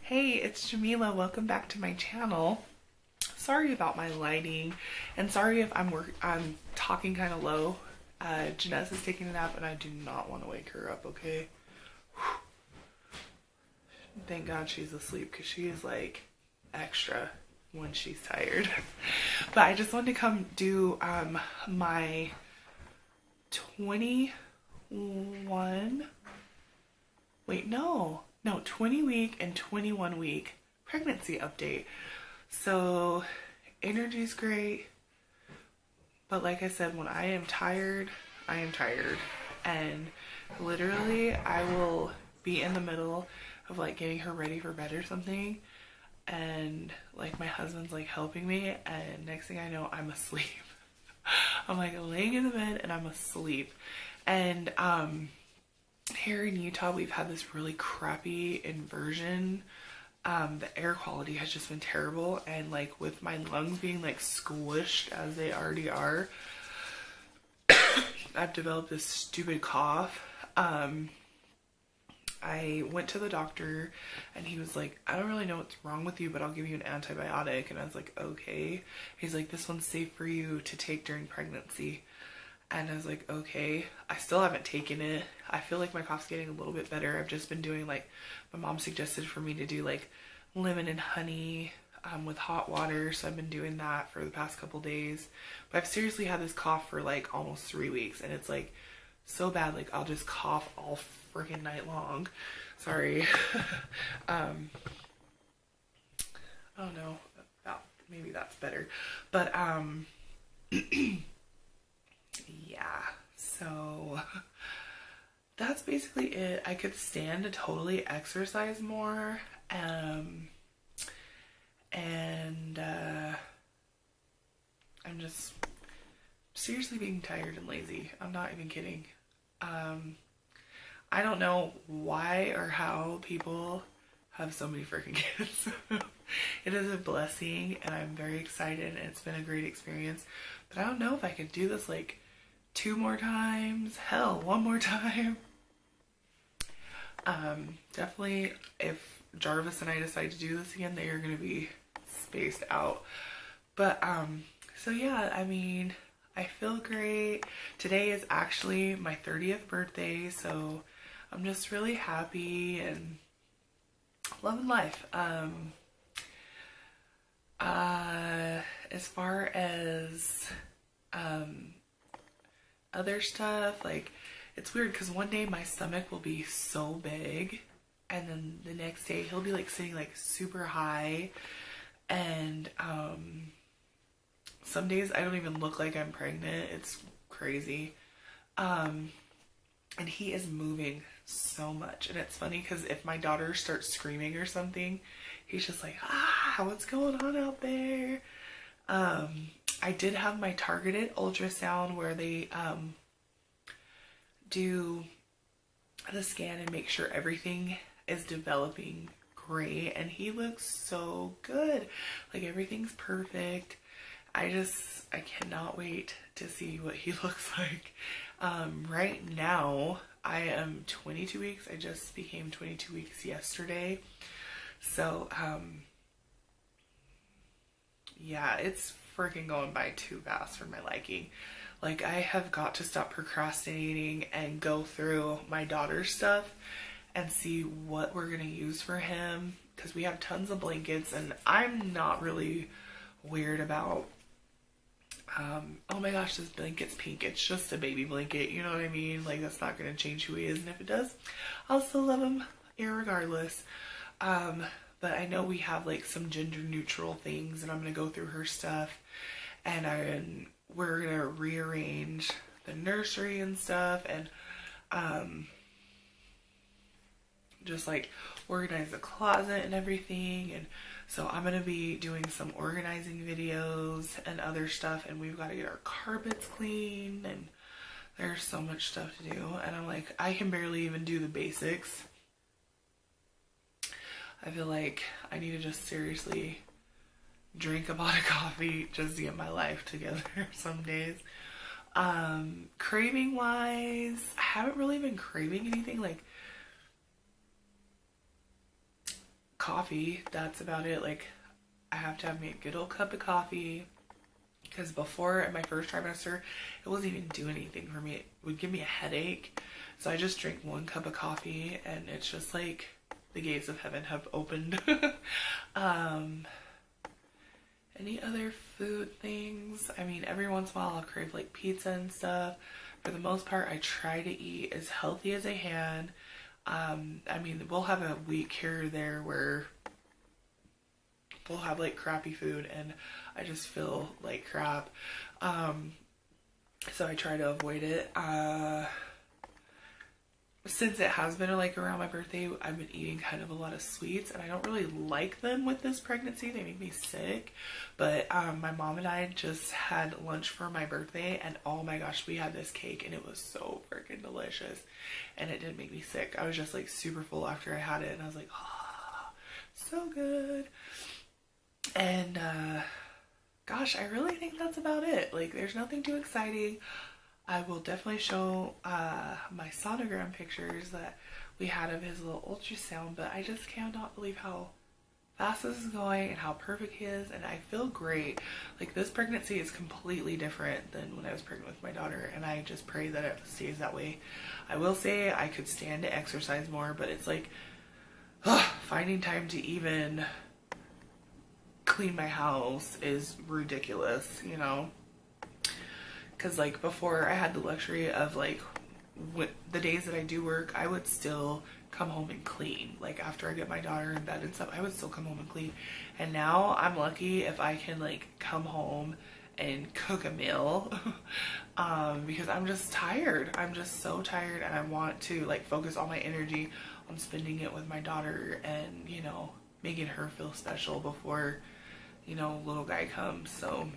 Hey, it's Jamila. Welcome back to my channel. Sorry about my lighting, and sorry if I'm talking kind of low. Janessa is taking a nap, and I do not want to wake her up. Okay. Thank God she's asleep because she is like extra when she's tired. But I just wanted to come do my 21. Wait, no, 20 week and 21 week pregnancy update. So energy's great, but like I said, when I am tired, I am tired. And literally I will be in the middle of like getting her ready for bed or something, and like my husband's like helping me, and next thing I know, I'm asleep. I'm like laying in the bed and I'm asleep. And here in Utah, we've had this really crappy inversion. The air quality has just been terrible, and like with my lungs being like squished as they already are, I've developed this stupid cough. I went to the doctor and he was like, I don't really know what's wrong with you, but I'll give you an antibiotic. And I was like, okay. He's like, this one's safe for you to take during pregnancy. And I was like, okay. I still haven't taken it. I feel like my cough's getting a little bit better. I've just been doing like, my mom suggested for me to do like lemon and honey with hot water. So I've been doing that for the past couple days. But I've seriously had this cough for like almost 3 weeks. And it's like so bad. Like I'll just cough all freaking night long. Sorry. Oh no. Maybe that's better. But yeah, so that's basically it. I could stand to totally exercise more, and I'm just seriously being tired and lazy. I'm not even kidding. I don't know why or how people have so many freaking kids. It is a blessing, and I'm very excited, and it's been a great experience. But I don't know if I could do this like 2 more times, hell, 1 more time. Definitely if Jarvis and I decide to do this again, they are going to be spaced out. But so yeah, I mean, I feel great. Today is actually my 30th birthday, so I'm just really happy and loving life. As far as other stuff, like, it's weird because one day my stomach will be so big, and then the next day he'll be like sitting like super high, and some days I don't even look like I'm pregnant. It's crazy. And he is moving so much, and it's funny because if my daughter starts screaming or something, he's just like, what's going on out there? I did have my targeted ultrasound where they do the scan and make sure everything is developing great, and he looks so good. Like everything's perfect. I cannot wait to see what he looks like. Right now I am 22 weeks. I just became 22 weeks yesterday. So yeah, it's freaking going by too fast for my liking. Like, I have got to stop procrastinating and go through my daughter's stuff and see what we're gonna use for him, because we have tons of blankets, and I'm not really weird about oh my gosh, this blanket's pink. It's just a baby blanket, you know what I mean? Like, that's not gonna change who he is, and if it does, I'll still love him irregardless. But I know we have like some gender neutral things, and I'm gonna go through her stuff, and we're gonna rearrange the nursery and stuff, and just like organize the closet and everything. And so I'm gonna be doing some organizing videos and other stuff, and we've got to get our carpets clean, and there's so much stuff to do, and I'm like, I can barely even do the basics. I feel like I need to just seriously drink a pot of coffee just to get my life together some days. Craving wise, I haven't really been craving anything. Like, coffee. That's about it. Like, I have to have me a good old cup of coffee, because before, in my first trimester, it wasn't even doing anything for me. It would give me a headache. So I just drink 1 cup of coffee, and it's just like the gates of heaven have opened. Any other food things? I mean, every once in a while I'll crave like pizza and stuff. For the most part, I try to eat as healthy as I can. I mean, we'll have a week here or there where we'll have like crappy food and I just feel like crap. So I try to avoid it. Since it has been like around my birthday, I've been eating kind of a lot of sweets, and I don't really like them with this pregnancy. They make me sick. But my mom and I just had lunch for my birthday, and oh my gosh, we had this cake and it was so freaking delicious, and it didn't make me sick. I was just like super full after I had it, and I was like, oh, so good. And gosh, I really think that's about it. Like, there's nothing too exciting. I will definitely show my sonogram pictures that we had of his little ultrasound, but I just cannot believe how fast this is going and how perfect he is, and I feel great. Like, this pregnancy is completely different than when I was pregnant with my daughter, and I just pray that it stays that way. I will say I could stand to exercise more, but it's like finding time to even clean my house is ridiculous, you know? Because like before, I had the luxury of like the days that I do work, I would still come home and clean. Like after I get my daughter in bed and stuff, I would still come home and clean. And now I'm lucky if I can like come home and cook a meal because I'm just tired. I'm just so tired, and I want to like focus all my energy on spending it with my daughter and, you know, making her feel special before, you know, little guy comes. So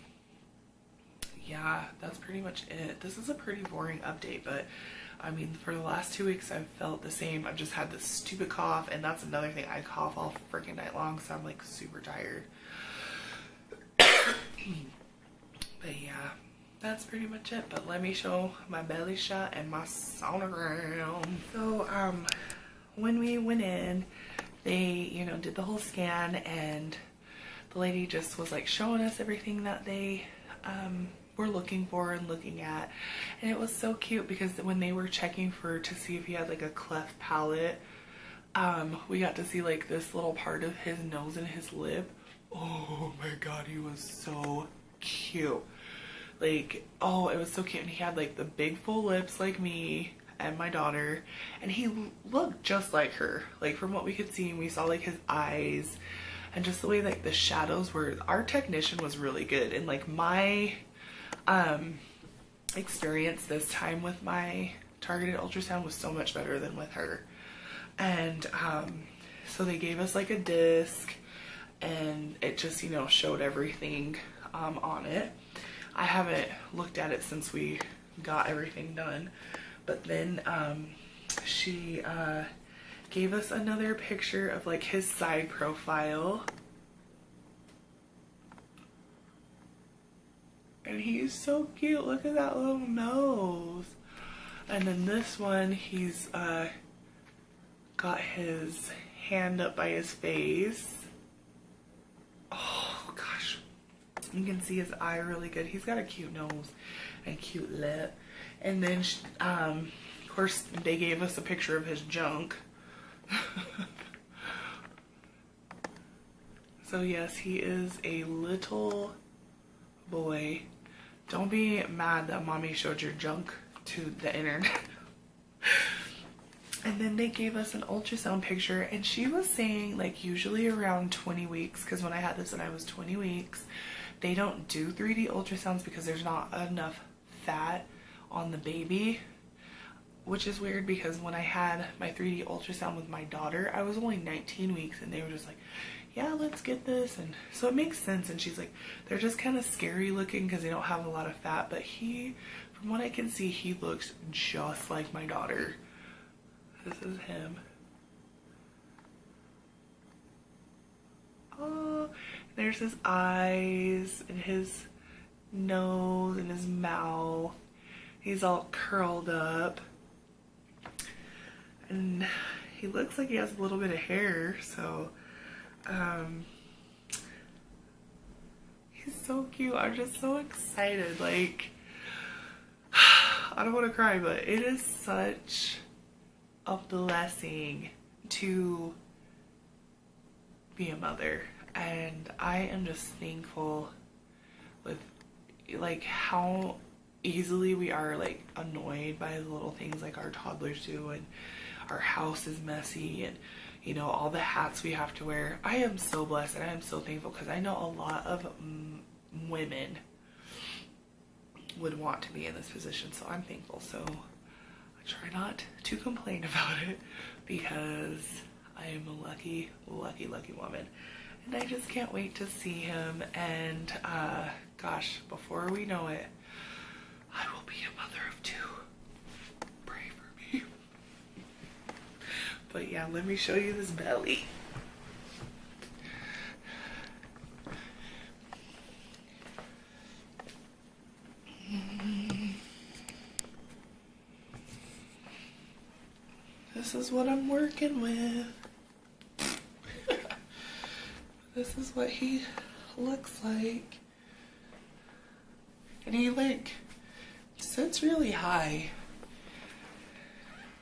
yeah, that's pretty much it. This is a pretty boring update, but I mean, for the last 2 weeks I've felt the same. I've just had this stupid cough, and that's another thing. I cough all freaking night long, so I'm like super tired. But yeah, that's pretty much it. But let me show my belly shot and my sonogram. So when we went in, they, you know, did the whole scan, and the lady just was like showing us everything that they were looking for and looking at. And it was so cute because when they were checking to see if he had like a cleft palate, we got to see like this little part of his nose and his lip. Oh my god, he was so cute. Like, oh, it was so cute. And he had like the big full lips like me and my daughter, and he looked just like her. Like, from what we could see, we saw like his eyes and just the way like the shadows were. Our technician was really good, and like my experience this time with my targeted ultrasound was so much better than with her. And so they gave us like a disc, and it just, you know, showed everything on it. I haven't looked at it since we got everything done, but then she gave us another picture of like his side profile. And he's so cute. Look at that little nose. And then this one, he's got his hand up by his face. Oh gosh. You can see his eye really good. He's got a cute nose and a cute lip. And then, of course, they gave us a picture of his junk. So yes, he is a little boy. Don't be mad that mommy showed your junk to the internet. And then they gave us an ultrasound picture, and she was saying like usually around 20 weeks, because when I had this and I was 20 weeks, they don't do 3D ultrasounds because there's not enough fat on the baby, which is weird because when I had my 3D ultrasound with my daughter, I was only 19 weeks, and they were just like, yeah, let's get this. And so it makes sense. And she's like, they're just kind of scary looking because they don't have a lot of fat, but he, from what I can see, he looks just like my daughter. This is him. Oh, there's his eyes and his nose and his mouth. He's all curled up, and he looks like he has a little bit of hair, so He's so cute. I'm just so excited. Like, I don't want to cry, but it is such a blessing to be a mother. And I am just thankful with like how easily we are like annoyed by the little things like our toddlers do, and our house is messy, and you know, all the hats we have to wear. I am so blessed and I am so thankful, because I know a lot of women would want to be in this position, so I'm thankful. So I try not to complain about it, because I am a lucky woman. And I just can't wait to see him. And gosh, before we know it, I will be a mother of 2. Pray for me. But yeah, let me show you this belly. This is what I'm working with. This is what he looks like. And he like sits really high.